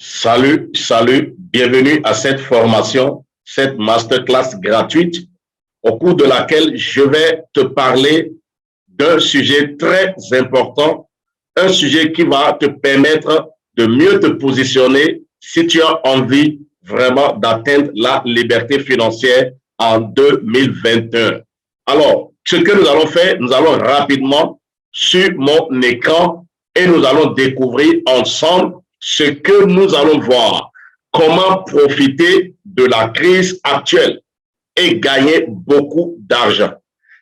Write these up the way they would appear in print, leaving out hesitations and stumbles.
Salut, bienvenue à cette formation, cette masterclass gratuite au cours de laquelle je vais te parler d'un sujet très important, un sujet qui va te permettre de mieux te positionner si tu as envie vraiment d'atteindre la liberté financière en 2021. Alors, ce que nous allons faire, nous allons rapidement sur mon écran et nous allons découvrir ensemble ce que nous allons voir, comment profiter de la crise actuelle et gagner beaucoup d'argent.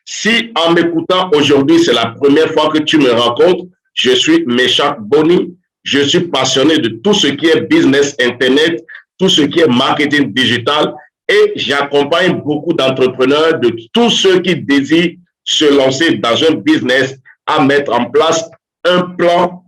Si en m'écoutant aujourd'hui, c'est la première fois que tu me rencontres, je suis Meshach Boni, je suis passionné de tout ce qui est business internet, tout ce qui est marketing digital et j'accompagne beaucoup d'entrepreneurs, de tous ceux qui désirent se lancer dans un business, à mettre en place un plan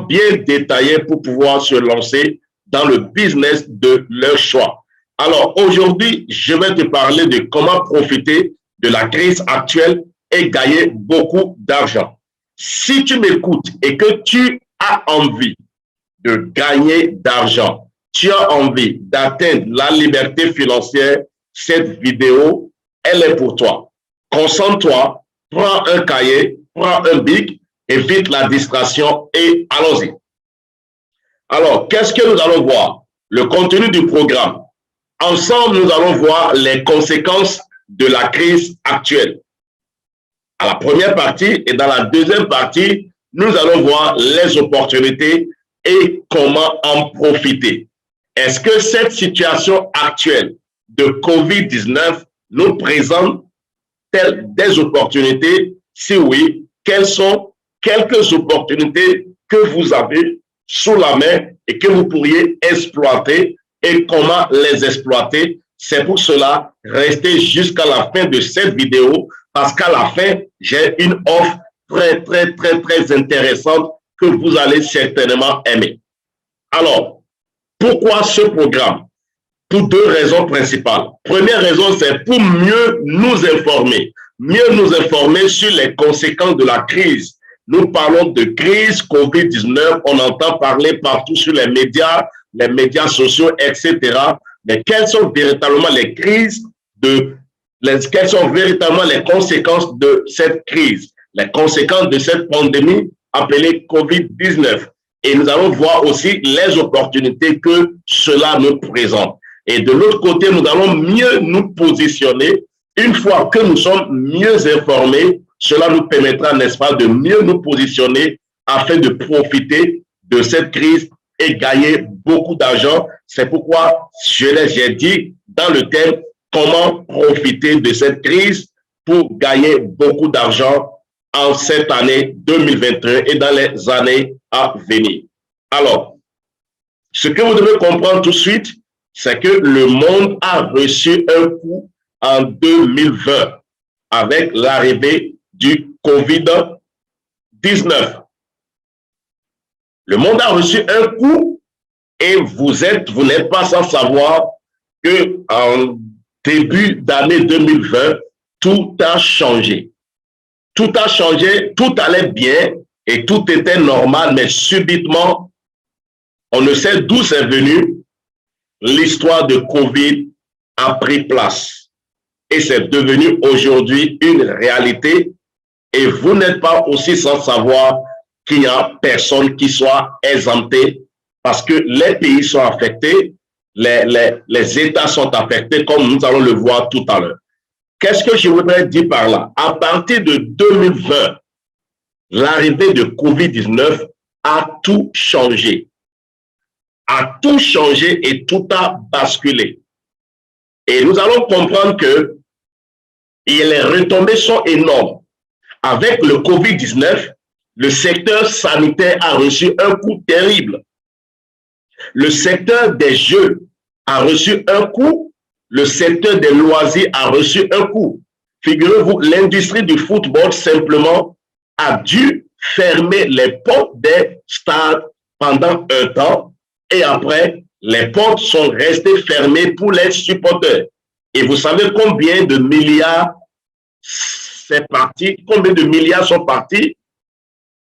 bien détaillé pour pouvoir se lancer dans le business de leur choix. Alors aujourd'hui, je vais te parler de comment profiter de la crise actuelle et gagner beaucoup d'argent. Si tu m'écoutes et que tu as envie de gagner d'argent, tu as envie d'atteindre la liberté financière, cette vidéo, elle est pour toi. Concentre-toi, prends un cahier, prends un bic, évite la distraction et allons-y. Alors, qu'est-ce que nous allons voir? Le contenu du programme. Ensemble, nous allons voir les conséquences de la crise actuelle. À la première partie et dans la deuxième partie, nous allons voir les opportunités et comment en profiter. Est-ce que cette situation actuelle de COVID-19 nous présente des opportunités? Si oui, quelles sont quelques opportunités que vous avez sous la main et que vous pourriez exploiter et comment les exploiter? C'est pour cela, restez jusqu'à la fin de cette vidéo parce qu'à la fin, j'ai une offre très intéressante que vous allez certainement aimer. Alors, pourquoi ce programme? Pour deux raisons principales. Première raison, c'est pour mieux nous informer sur les conséquences de la crise. Nous parlons de crise COVID-19, on entend parler partout sur les médias sociaux, etc. Mais quelles sont véritablement les crises quelles sont véritablement les conséquences de cette crise, les conséquences de cette pandémie appelée COVID-19? Et nous allons voir aussi les opportunités que cela nous présente. Et de l'autre côté, nous allons mieux nous positionner. Une fois que nous sommes mieux informés, cela nous permettra, n'est-ce pas, de mieux nous positionner afin de profiter de cette crise et gagner beaucoup d'argent. C'est pourquoi j'ai dit dans le thème comment profiter de cette crise pour gagner beaucoup d'argent en cette année 2021 et dans les années à venir. Alors, ce que vous devez comprendre tout de suite, c'est que le monde a reçu un coup en 2020 avec l'arrivée du COVID-19. Le monde a reçu un coup et vous n'êtes pas sans savoir que en début d'année 2020, tout a changé. Tout a changé, tout allait bien et tout était normal, mais subitement, on ne sait d'où c'est venu, l'histoire de Covid a pris place. Et c'est devenu aujourd'hui une réalité. Et vous n'êtes pas aussi sans savoir qu'il n'y a personne qui soit exempté parce que les pays sont affectés, les États sont affectés, comme nous allons le voir tout à l'heure. Qu'est-ce que je voudrais dire par là? À partir de 2020, l'arrivée de COVID-19 a tout changé. A tout changé et tout a basculé. Et nous allons comprendre que les retombées sont énormes. Avec le COVID-19, le secteur sanitaire a reçu un coup terrible. Le secteur des jeux a reçu un coup. Le secteur des loisirs a reçu un coup. Figurez-vous, l'industrie du football simplement a dû fermer les portes des stades pendant un temps et après, les portes sont restées fermées pour les supporters. Et vous savez combien de milliards c'est parti? Combien de milliards sont partis?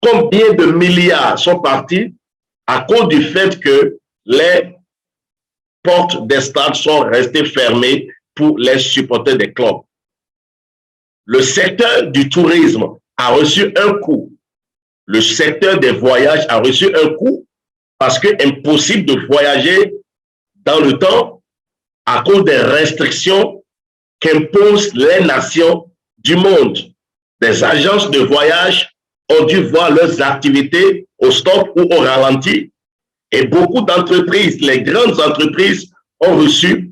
Combien de milliards sont partis à cause du fait que les portes des stades sont restées fermées pour les supporters des clubs. Le secteur du tourisme a reçu un coup. Le secteur des voyages a reçu un coup parce que impossible de voyager dans le temps à cause des restrictions qu'imposent les nations du monde. Des agences de voyage ont dû voir leurs activités au stop ou au ralenti. Et beaucoup d'entreprises, les grandes entreprises, ont reçu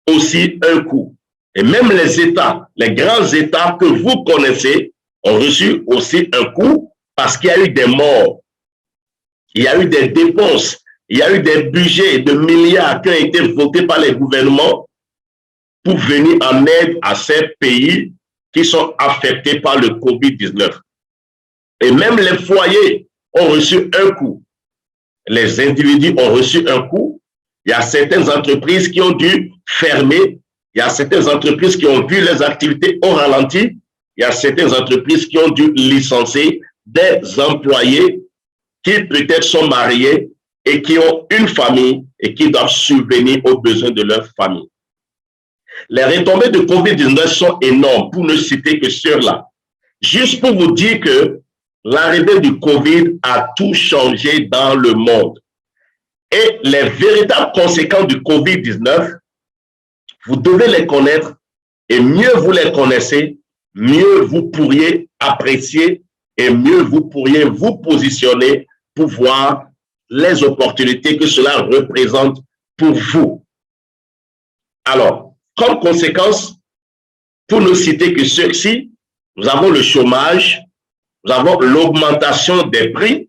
aussi un coup. Et même les États, les grands États que vous connaissez, ont reçu aussi un coup parce qu'il y a eu des morts, il y a eu des dépenses, il y a eu des budgets de milliards qui ont été votés par les gouvernements pour venir en aide à ces pays qui sont affectés par le COVID-19. Et même les foyers ont reçu un coup. Les individus ont reçu un coup. Il y a certaines entreprises qui ont dû fermer. Il y a certaines entreprises qui ont vu les activités au ralenti. Il y a certaines entreprises qui ont dû licencier des employés qui peut-être sont mariés et qui ont une famille et qui doivent subvenir aux besoins de leur famille. Les retombées de COVID-19 sont énormes, pour ne citer que ceux-là. Juste pour vous dire que l'arrivée du COVID a tout changé dans le monde. Et les véritables conséquences du COVID-19, vous devez les connaître, et mieux vous les connaissez, mieux vous pourriez apprécier et mieux vous pourriez vous positionner pour voir les opportunités que cela représente pour vous. Alors, comme conséquence, pour ne citer que ceux-ci, nous avons le chômage, nous avons l'augmentation des prix,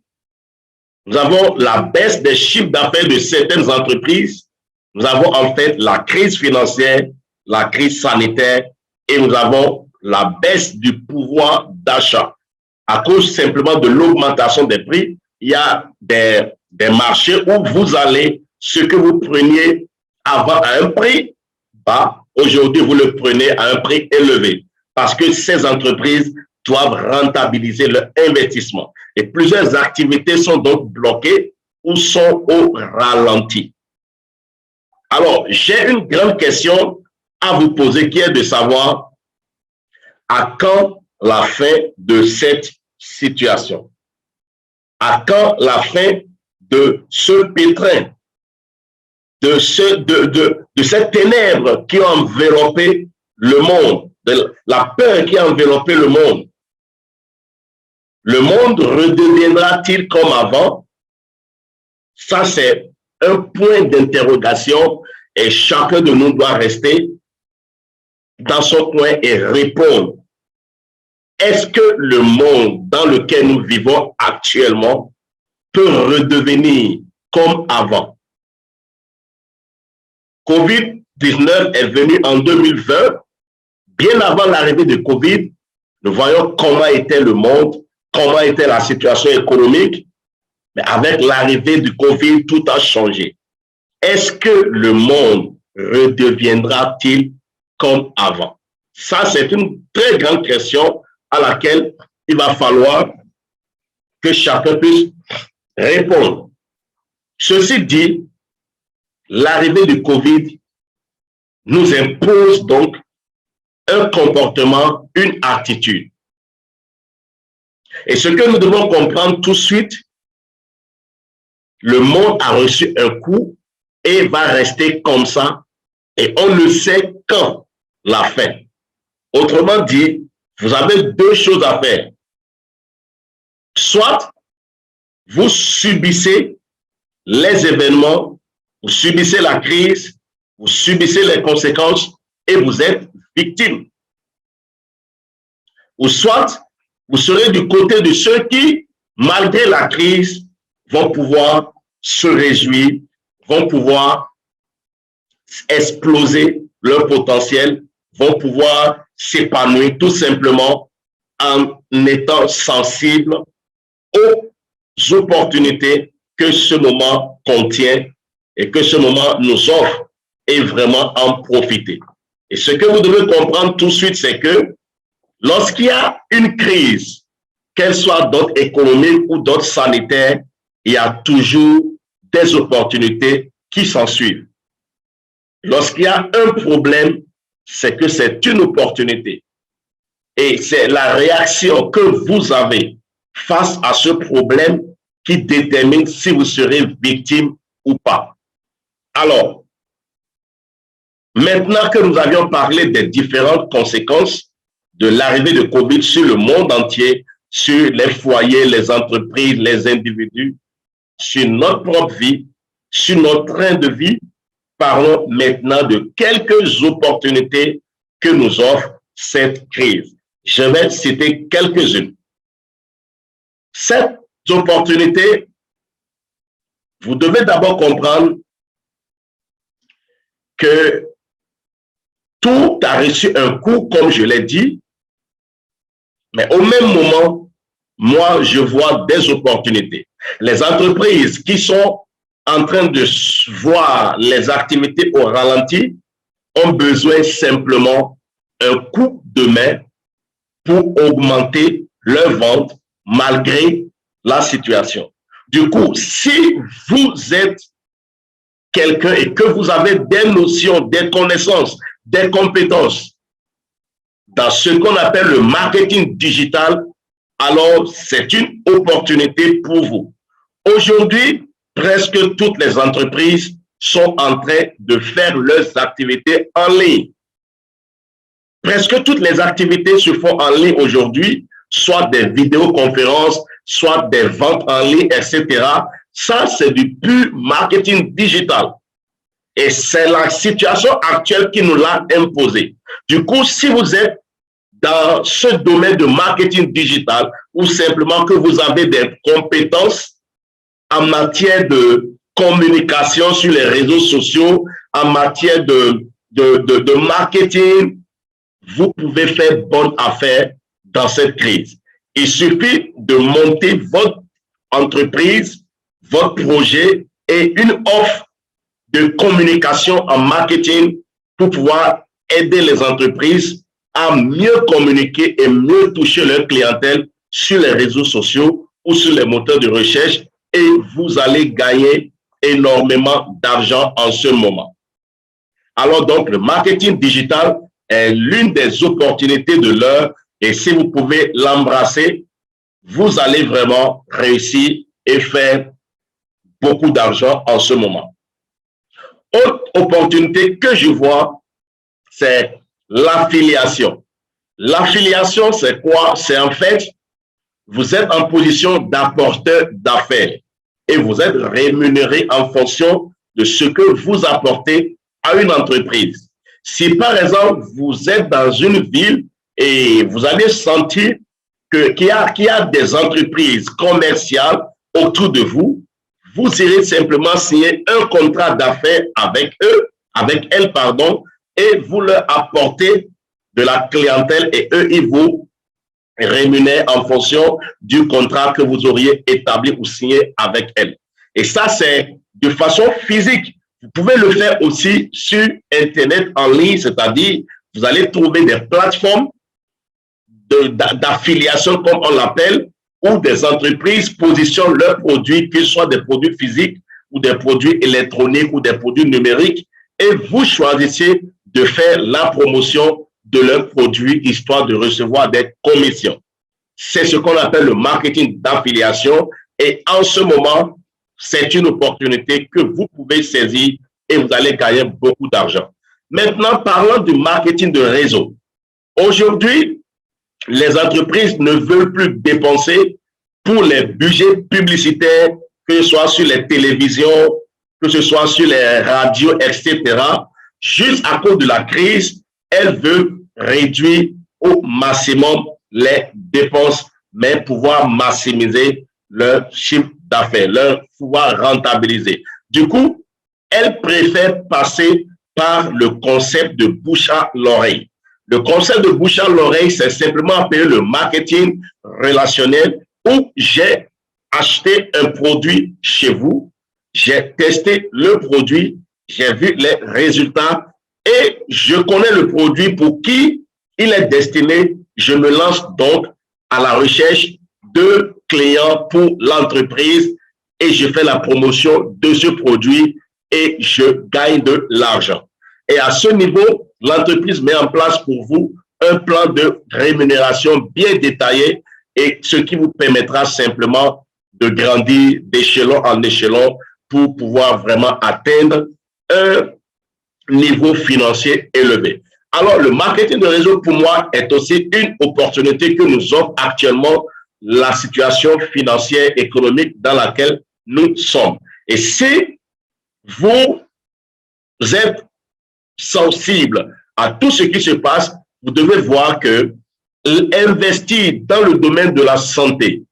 nous avons la baisse des chiffres d'affaires de certaines entreprises, nous avons en fait la crise financière, la crise sanitaire et nous avons la baisse du pouvoir d'achat. À cause simplement de l'augmentation des prix, il y a des marchés où vous allez, ce que vous preniez avant à un prix bas, aujourd'hui vous le prenez à un prix élevé parce que ces entreprises doivent rentabiliser leur investissement. Et plusieurs activités sont donc bloquées ou sont au ralenti. Alors, j'ai une grande question à vous poser qui est de savoir à quand la fin de cette situation? À quand la fin de ce pétrin, de cette ténèbres qui a enveloppé le monde, de la peur qui a enveloppé le monde? Le monde redeviendra-t-il comme avant? Ça, c'est un point d'interrogation et chacun de nous doit rester dans son coin et répondre. Est-ce que le monde dans lequel nous vivons actuellement peut redevenir comme avant? COVID-19 est venu en 2020. Bien avant l'arrivée de COVID, nous voyons comment était le monde, comment était la situation économique. Mais avec l'arrivée du COVID, tout a changé. Est-ce que le monde redeviendra-t-il comme avant? Ça, c'est une très grande question à laquelle il va falloir que chacun puisse répondre. Ceci dit, l'arrivée du COVID nous impose donc un comportement, une attitude. Et ce que nous devons comprendre tout de suite, le monde a reçu un coup et va rester comme ça et on ne sait quand la fin. Autrement dit, vous avez deux choses à faire. Soit vous subissez les événements, vous subissez la crise, vous subissez les conséquences et vous êtes victime. Ou soit vous serez du côté de ceux qui, malgré la crise, vont pouvoir se réjouir, vont pouvoir exploser leur potentiel, vont pouvoir s'épanouir tout simplement en étant sensibles aux opportunités que ce moment contient et que ce moment nous offre et vraiment en profiter. Et ce que vous devez comprendre tout de suite, c'est que lorsqu'il y a une crise, qu'elle soit d'ordre économique ou d'ordre sanitaire, il y a toujours des opportunités qui s'en suivent. Lorsqu'il y a un problème, c'est que c'est une opportunité. Et c'est la réaction que vous avez face à ce problème qui détermine si vous serez victime ou pas. Alors, maintenant que nous avions parlé des différentes conséquences de l'arrivée de COVID sur le monde entier, sur les foyers, les entreprises, les individus, sur notre propre vie, sur notre train de vie, parlons maintenant de quelques opportunités que nous offre cette crise. Je vais citer quelques-unes. Cette opportunité, vous devez d'abord comprendre que tout a reçu un coût, comme je l'ai dit, mais au même moment, moi, je vois des opportunités. Les entreprises qui sont en train de voir les activités au ralenti ont besoin simplement d'un coup de main pour augmenter leurs ventes malgré la situation. Du coup, si vous êtes quelqu'un et que vous avez des notions, des connaissances, des compétences dans ce qu'on appelle le marketing digital, alors c'est une opportunité pour vous. Aujourd'hui, presque toutes les entreprises sont en train de faire leurs activités en ligne. Presque toutes les activités se font en ligne aujourd'hui, soit des vidéoconférences, soit des ventes en ligne, etc. Ça, c'est du pur marketing digital. Et c'est la situation actuelle qui nous l'a imposé. Du coup, si vous êtes dans ce domaine de marketing digital ou simplement que vous avez des compétences en matière de communication sur les réseaux sociaux, en matière de marketing, vous pouvez faire bonne affaire dans cette crise. Il suffit de monter votre entreprise, votre projet et une offre de communication en marketing pour pouvoir aider les entreprises à mieux communiquer et mieux toucher leur clientèle sur les réseaux sociaux ou sur les moteurs de recherche et vous allez gagner énormément d'argent en ce moment. Alors donc, le marketing digital est l'une des opportunités de l'heure et si vous pouvez l'embrasser, vous allez vraiment réussir et faire beaucoup d'argent en ce moment. Autre opportunité que je vois, c'est l'affiliation. L'affiliation, c'est quoi? C'est en fait, vous êtes en position d'apporteur d'affaires et vous êtes rémunéré en fonction de ce que vous apportez à une entreprise. Si par exemple, vous êtes dans une ville et vous allez sentir qu'il y a des entreprises commerciales autour de vous, vous irez simplement signer un contrat d'affaires avec elles, et vous leur apportez de la clientèle et eux, ils vous rémunèrent en fonction du contrat que vous auriez établi ou signé avec elles. Et ça, c'est de façon physique. Vous pouvez le faire aussi sur Internet en ligne, c'est-à-dire vous allez trouver des plateformes d'affiliation, comme on l'appelle, où des entreprises positionnent leurs produits, qu'ils soient des produits physiques ou des produits électroniques ou des produits numériques, et vous choisissez de faire la promotion de leurs produits, histoire de recevoir des commissions. C'est ce qu'on appelle le marketing d'affiliation, et en ce moment, c'est une opportunité que vous pouvez saisir et vous allez gagner beaucoup d'argent. Maintenant, parlons du marketing de réseau. Aujourd'hui, les entreprises ne veulent plus dépenser pour les budgets publicitaires, que ce soit sur les télévisions, que ce soit sur les radios, etc. Juste à cause de la crise, elles veulent réduire au maximum les dépenses, mais pouvoir maximiser leur chiffre d'affaires, leur pouvoir rentabiliser. Du coup, elles préfèrent passer par le concept de bouche à l'oreille. Le concept de bouche à l'oreille, c'est simplement appelé le marketing relationnel où j'ai acheté un produit chez vous, j'ai testé le produit, j'ai vu les résultats et je connais le produit pour qui il est destiné. Je me lance donc à la recherche de clients pour l'entreprise et je fais la promotion de ce produit et je gagne de l'argent. Et à ce niveau, l'entreprise met en place pour vous un plan de rémunération bien détaillé et ce qui vous permettra simplement de grandir d'échelon en échelon pour pouvoir vraiment atteindre un niveau financier élevé. Alors, le marketing de réseau, pour moi, est aussi une opportunité que nous offre actuellement la situation financière, économique dans laquelle nous sommes. Et si vous êtes sensible à tout ce qui se passe, vous devez voir que investir dans le domaine de la santé,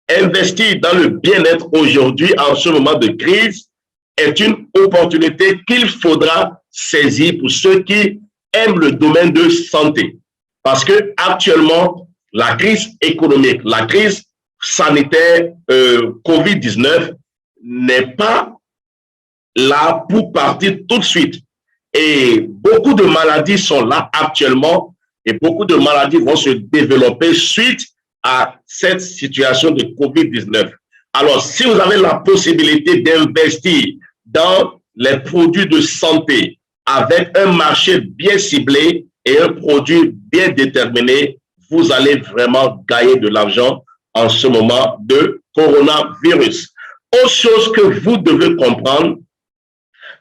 investir dans le bien-être aujourd'hui, en ce moment de crise, est une opportunité qu'il faudra saisir pour ceux qui aiment le domaine de santé. Parce que actuellement, la crise économique, la crise sanitaire COVID-19 n'est pas là pour partir tout de suite. Et beaucoup de maladies sont là actuellement et beaucoup de maladies vont se développer suite à cette situation de COVID-19. Alors, si vous avez la possibilité d'investir dans les produits de santé avec un marché bien ciblé et un produit bien déterminé, vous allez vraiment gagner de l'argent en ce moment de coronavirus. Autre chose que vous devez comprendre,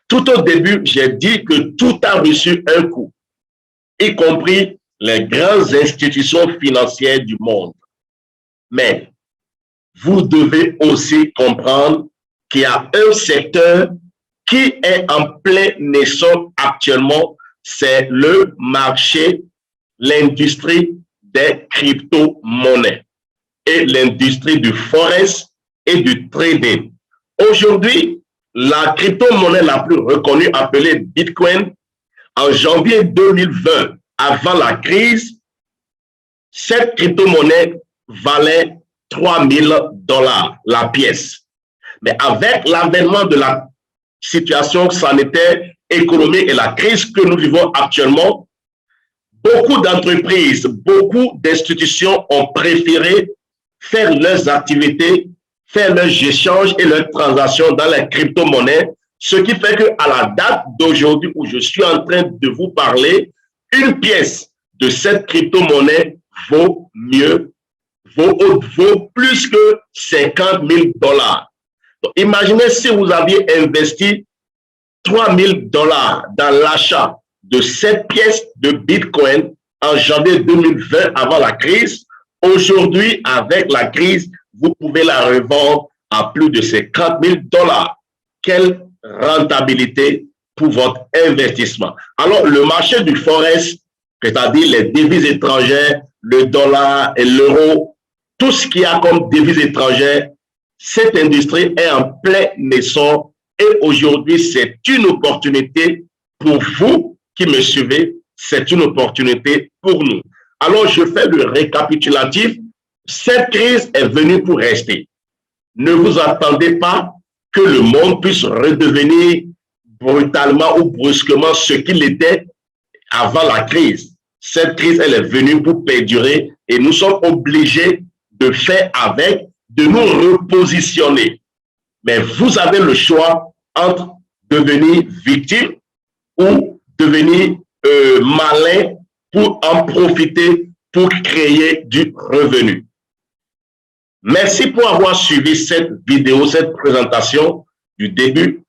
tout au début, j'ai dit que tout a reçu un coût, y compris les grandes institutions financières du monde. Mais vous devez aussi comprendre qu'il y a un secteur qui est en plein essor actuellement, c'est le marché, l'industrie des crypto-monnaies et l'industrie du forex et du trading. Aujourd'hui, la crypto-monnaie la plus reconnue, appelée Bitcoin, en janvier 2020, avant la crise, cette crypto-monnaie valait $3 000 la pièce. Mais avec l'avènement de la situation sanitaire, économique et la crise que nous vivons actuellement, beaucoup d'entreprises, beaucoup d'institutions ont préféré faire leurs activités, faire leurs échanges et leurs transactions dans les crypto-monnaies, ce qui fait qu'à la date d'aujourd'hui où je suis en train de vous parler, une pièce de cette crypto-monnaie vaut plus que $50 000. Donc, imaginez si vous aviez investi $3 000 dans l'achat de cette pièce de Bitcoin en janvier 2020 avant la crise. Aujourd'hui, avec la crise, vous pouvez la revendre à plus de $50 000. Quelle rentabilité pour votre investissement. Alors, le marché du forex, c'est-à-dire les devises étrangères, le dollar et l'euro, tout ce qu'il y a comme devises étrangères, cette industrie est en plein essor et aujourd'hui, c'est une opportunité pour vous qui me suivez, c'est une opportunité pour nous. Alors, je fais le récapitulatif. Cette crise est venue pour rester. Ne vous attendez pas que le monde puisse redevenir brutalement ou brusquement ce qu'il était avant la crise. Cette crise, elle est venue pour perdurer et nous sommes obligés de faire avec, de nous repositionner. Mais vous avez le choix entre devenir victime ou devenir malin pour en profiter, pour créer du revenu. Merci pour avoir suivi cette vidéo, cette présentation du début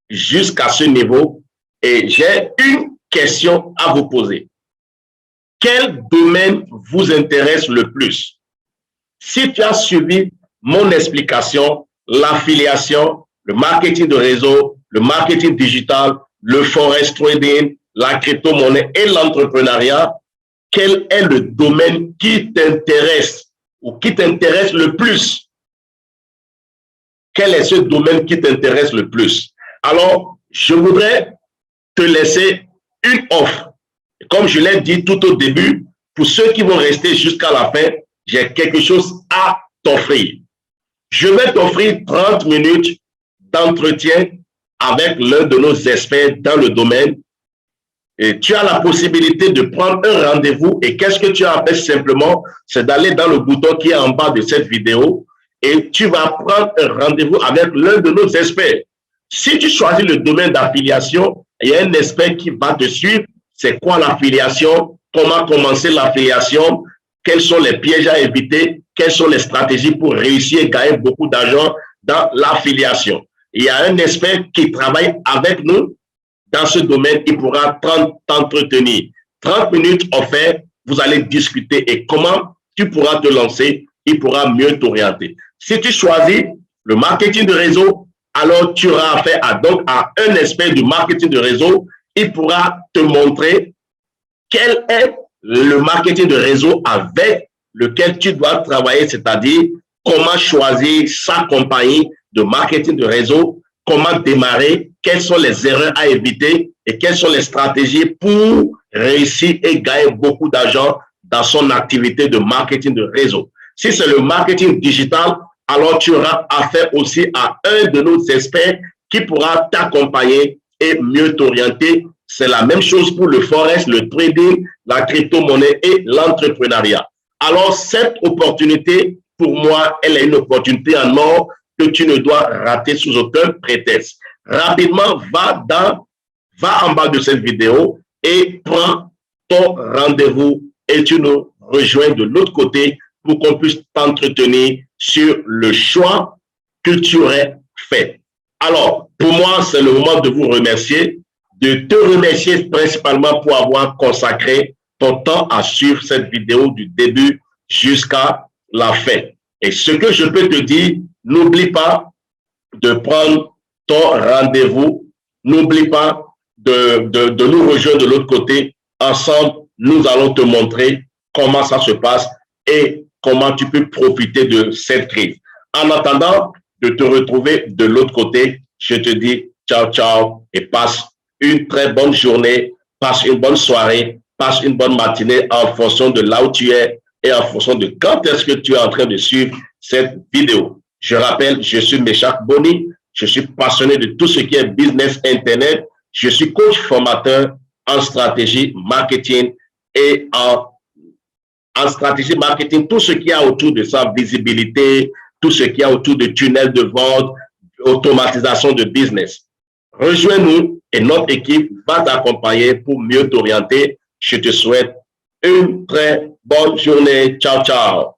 jusqu'à ce niveau. Et j'ai une question à vous poser. Quel domaine vous intéresse le plus? Si tu as suivi mon explication, l'affiliation, le marketing de réseau, le marketing digital, le forex trading, la crypto-monnaie et l'entrepreneuriat, quel est le domaine qui t'intéresse ou qui t'intéresse le plus? Quel est ce domaine qui t'intéresse le plus? Alors, je voudrais te laisser une offre. Comme je l'ai dit tout au début, pour ceux qui vont rester jusqu'à la fin, j'ai quelque chose à t'offrir. Je vais t'offrir 30 minutes d'entretien avec l'un de nos experts dans le domaine. Et tu as la possibilité de prendre un rendez-vous. Et qu'est-ce que tu as à faire simplement? C'est d'aller dans le bouton qui est en bas de cette vidéo et tu vas prendre un rendez-vous avec l'un de nos experts. Si tu choisis le domaine d'affiliation, il y a un expert qui va te suivre. C'est quoi l'affiliation? Comment commencer l'affiliation? Quels sont les pièges à éviter? Quelles sont les stratégies pour réussir et gagner beaucoup d'argent dans l'affiliation? Il y a un expert qui travaille avec nous dans ce domaine. Il pourra t'entretenir. 30 minutes offertes, vous allez discuter et comment tu pourras te lancer. Il pourra mieux t'orienter. Si tu choisis le marketing de réseau, alors tu auras affaire à un expert du marketing de réseau. Il pourra te montrer quel est le marketing de réseau avec lequel tu dois travailler, c'est-à-dire comment choisir sa compagnie de marketing de réseau, comment démarrer, quelles sont les erreurs à éviter et quelles sont les stratégies pour réussir et gagner beaucoup d'argent dans son activité de marketing de réseau. Si c'est le marketing digital, alors tu auras affaire aussi à un de nos experts qui pourra t'accompagner et mieux t'orienter. C'est la même chose pour le forex, le trading, la crypto-monnaie et l'entrepreneuriat. Alors, cette opportunité, pour moi, elle est une opportunité en or que tu ne dois rater sous aucun prétexte. Rapidement, va en bas de cette vidéo et prends ton rendez-vous et tu nous rejoins de l'autre côté pour qu'on puisse t'entretenir sur le choix que tu aurais fait. Alors, pour moi, c'est le moment de vous remercier, de te remercier principalement pour avoir consacré ton temps à suivre cette vidéo du début jusqu'à la fin. Et ce que je peux te dire, n'oublie pas de prendre ton rendez-vous, n'oublie pas de nous rejoindre de l'autre côté. Ensemble, nous allons te montrer comment ça se passe et comment tu peux profiter de cette crise. En attendant de te retrouver de l'autre côté, je te dis ciao, ciao et passe une très bonne journée, passe une bonne soirée, passe une bonne matinée en fonction de là où tu es et en fonction de quand est-ce que tu es en train de suivre cette vidéo. Je rappelle, je suis Meshach Boni, je suis passionné de tout ce qui est business Internet, je suis coach formateur en stratégie marketing et en stratégie marketing, tout ce qu'il y a autour de sa visibilité, tout ce qu'il y a autour de tunnels de vente, automatisation de business. Rejoins-nous et notre équipe va t'accompagner pour mieux t'orienter. Je te souhaite une très bonne journée. Ciao, ciao.